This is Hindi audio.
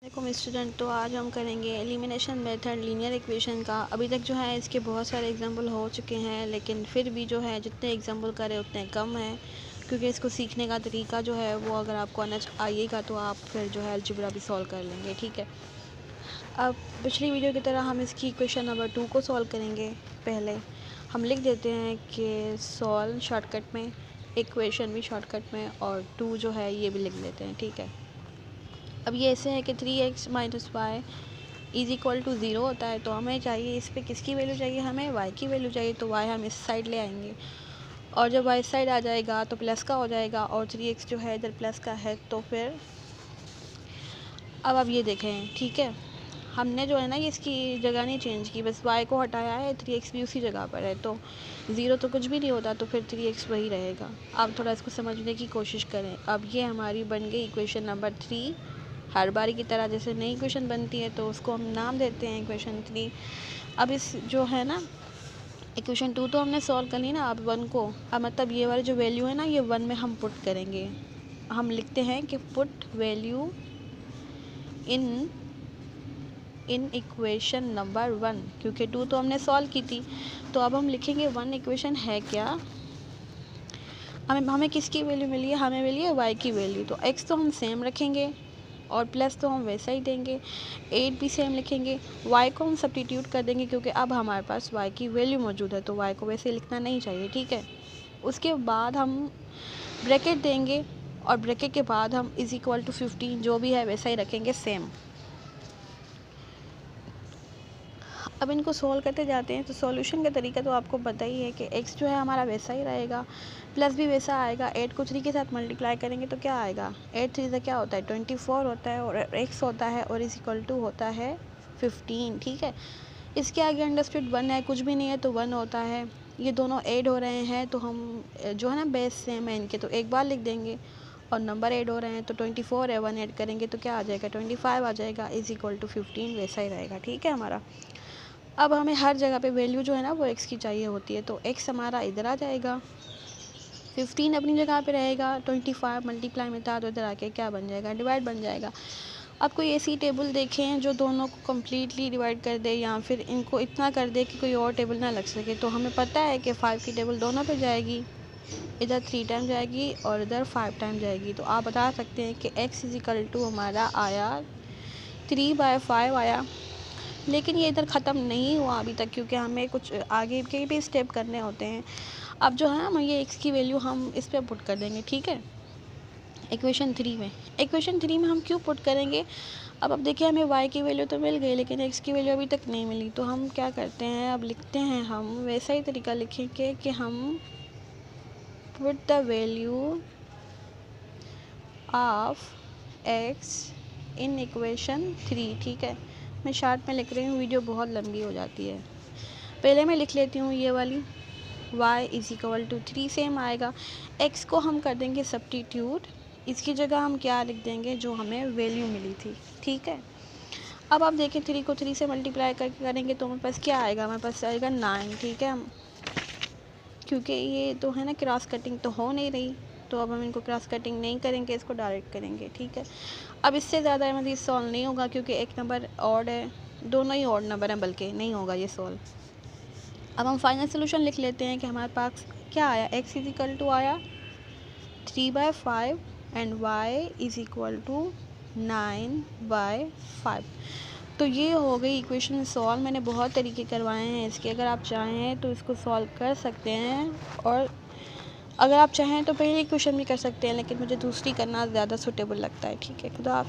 वालेकुम स्टूडेंट। तो आज हम करेंगे एलिमिनेशन मेथड लीनियर इक्वेशन का। अभी तक जो है इसके बहुत सारे एग्जांपल हो चुके हैं, लेकिन फिर भी जो है जितने एग्जांपल करें उतने कम हैं, क्योंकि इसको सीखने का तरीका जो है वो अगर आपको आइएगा तो आप फिर जो है अलजेब्रा भी सॉल्व कर लेंगे। ठीक है, अब पिछली वीडियो की तरह हम इसकी इक्वेशन नंबर 2 को सॉल्व करेंगे। पहले हम लिख देते हैं कि सॉल्व शॉर्टकट में, इक्वेशन भी शॉर्टकट में, और 2 जो है ये भी लिख देते हैं। ठीक है, अब ये ऐसे है कि 3x minus Y is equal to 0 होता है, तो हमें चाहिए इस पर किसकी वैल्यू चाहिए, हमें y की वैल्यू चाहिए। तो y हम इस साइड ले आएंगे, और जब y साइड आ जाएगा तो प्लस का हो जाएगा, और 3x जो है इधर प्लस का है। तो फिर अब ये देखें, ठीक है, हमने जो है ना ये इसकी जगह नहीं चेंज की, बस y को हटाया है, 3x भी उसी जगह पर है। तो 0 तो कुछ भी नहीं होता, तो फिर 3x वही रहेगा। आप थोड़ा इसको समझने की कोशिश करें। अब ये हमारी बन गई इक्वेशन नंबर 3। हर बारी की तरह जैसे नई इक्वेशन बनती है तो उसको हम नाम देते हैं इक्वेशन 3। अब इस जो है ना इक्वेशन 2 तो हमने सॉल्व कर ली ना, अब 1 को, अब मतलब ये वाली जो वैल्यू है ना ये 1 में हम पुट करेंगे। हम लिखते हैं कि put value in equation number 1, क्योंकि 2 तो हमने सॉल्व की थी। तो अब हम लिखेंगे 1 इक्वेशन है क्या, हमें किसकी वैल्यू मिली है, हमें मिली है y की वैल्यू। तो x तो हम सेम रखेंगे और प्लस तो हम वैसा ही देंगे, 8 भी सेम लिखेंगे। y को हम सब्स्टिट्यूट कर देंगे, क्योंकि अब हमारे पास y की वैल्यू मौजूद है, तो y को वैसे लिखना नहीं चाहिए। ठीक है, उसके बाद हम ब्रैकेट देंगे, और ब्रैकेट के बाद हम इज इक्वल टू 15 जो भी है वैसा ही रखेंगे सेम। अब इनको सोल्व करते जाते हैं। तो सॉल्यूशन का तरीका तो आपको पता ही है कि x जो है हमारा वैसा ही रहेगा, प्लस भी वैसा आएगा। 8 को 3 के साथ मल्टीप्लाई करेंगे तो क्या आएगा, 8 3 से क्या होता है 24 होता है, और x होता है, और इज इक्वल टू होता है 15। ठीक है, इसके आगे अंडरस्टूड 1 है, कुछ भी नहीं है तो 1 होता है। ये दोनों ऐड हो रहे हैं तो हम जो है ना बेस सेम है इनके, तो एक बार लिख देंगे, और नंबर ऐड हो रहे हैं तो 24 है, 1 ऐड करेंगे तो क्या आ जाएगा 25 आ जाएगा, इज इक्वल टू 15 वैसा ही रहेगा। ठीक है हमारा। अब हमें हर जगह पे वैल्यू जो है ना वो x की चाहिए होती है, तो x हमारा इधर आ जाएगा, 15 अपनी जगह पे रहेगा, 25 मल्टीप्लाई में था तो इधर आके क्या बन जाएगा, डिवाइड बन जाएगा। अब कोई ऐसी टेबल देखें जो दोनों को कम्प्लीटली डिवाइड कर दे, या फिर इनको इतना कर दे कि कोई और टेबल ना लग सके। तो हमें पता है कि 5 की टेबल दोनों पे जाएगी, इधर 3 टाइम जाएगी और इधर 5 टाइम जाएगी। तो आप बता सकते हैं कि x इज इक्वल टू हमारा आया 3/5 आया। लेकिन ये इधर ख़त्म नहीं हुआ अभी तक, क्योंकि हमें कुछ आगे के भी स्टेप करने होते हैं। अब जो है ना ये x की वैल्यू हम इस पर पुट कर देंगे। ठीक है, इक्वेशन 3 में हम क्यों पुट करेंगे, अब देखिए हमें y की वैल्यू तो मिल गई, लेकिन x की वैल्यू अभी तक नहीं मिली। तो हम क्या करते हैं, अब लिखते हैं, हम वैसा ही तरीका लिखेंगे कि हम put the value of x in equation 3। ठीक है, मैं शार्ट में लिख रही हूँ, वीडियो बहुत लंबी हो जाती है। पहले मैं लिख लेती हूँ ये वाली, y is equal to 3 same आएगा। x को हम कर देंगे सब्स्टिट्यूट, इसकी जगह हम क्या लिख देंगे, जो हमें वैल्यू मिली थी। ठीक है, अब आप देखें 3 को 3 से मल्टीप्लाई करके करेंगे तो हमारे पास क्या आएगा, हमारे पास आएगा 9। ठीक है, क्योंकि ये तो है ना क्रॉस कटिंग तो हो नहीं रही, तो अब हम इनको क्रॉस कटिंग नहीं करेंगे, इसको डायरेक्ट करेंगे। ठीक है, अब इससे ज़्यादा मज़ीद सॉल्व नहीं होगा, क्योंकि एक नंबर ऑड है, दोनों ही ऑड नंबर हैं, बल्कि नहीं होगा ये सॉल्व। अब हम फाइनल सोल्यूशन लिख लेते हैं कि हमारे पास क्या आया, x इज इक्वल टू आया 3/5 and y is equal to 9/5। तो ये हो गई इक्वेशन सॉल्व। मैंने बहुत तरीके करवाए हैं इसके, अगर आप चाहें तो इसको सॉल्व कर सकते हैं, और अगर आप चाहें तो पहले इक्वेशन भी कर सकते हैं, लेकिन मुझे दूसरी करना ज़्यादा सूटेबल लगता है। ठीक है, खुदा।